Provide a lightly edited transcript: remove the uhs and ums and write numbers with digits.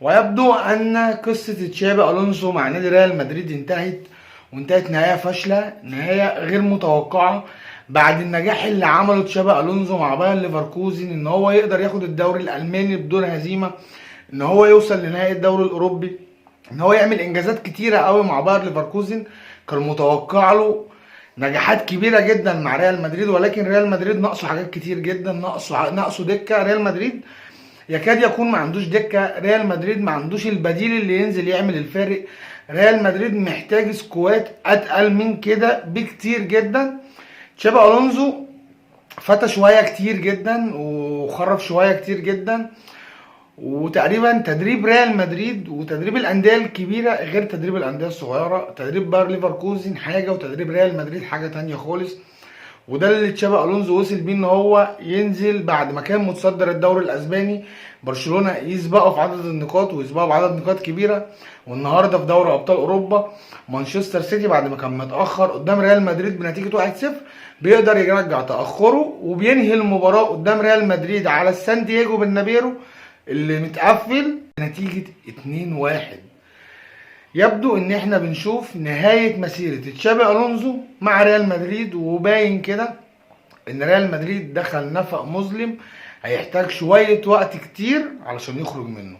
ويبدو ان قصة تشابي الونسو مع نادي ريال مدريد انتهت نهاية فاشلة، نهاية غير متوقعة بعد النجاح اللي عمله تشابي الونسو مع باير ليفركوزن، ان هو يقدر ياخد الدوري الالماني بدون هزيمة، ان هو يوصل لنهائي الدوري الاوروبي، ان هو يعمل انجازات كتيرة قوي مع باير ليفركوزن. كان متوقع له نجاحات كبيرة جدا مع ريال مدريد، ولكن ريال مدريد ناقصه حاجات كتير جدا، ناقصه دكة. ريال مدريد يكاد يكون ما عندوش دكة، ريال مدريد ما عندوش البديل اللي ينزل يعمل الفارق. ريال مدريد محتاج سكواد اتقل من كده بكتير جدا. تشابي الونزو فتى شوية كتير جدا وخرف شوية كتير جدا، وتقريبا تدريب ريال مدريد وتدريب الانديه الكبيره غير تدريب الانديه الصغيره. تدريب باير ليفركوزن حاجه وتدريب ريال مدريد حاجه تانية خالص. وده اللي تشابي الونزو وصل بيه، ان هو ينزل بعد ما كان متصدر الدوري الاسباني، برشلونه يسبقه في عدد النقاط ويسبقه بعدد نقاط كبيره، والنهارده في دوري ابطال اوروبا مانشستر سيتي بعد ما كان متاخر قدام ريال مدريد بنتيجه 1-0 بيقدر يرجع تاخره وبينهي المباراه قدام ريال مدريد على السان دييجو بالنابيرو اللي متقفل بنتيجه 2-1. يبدو ان احنا بنشوف نهاية مسيرة تشابي الونزو مع ريال مدريد، وباين كده ان ريال مدريد دخل نفق مظلم هيحتاج شوية وقت كتير علشان يخرج منه.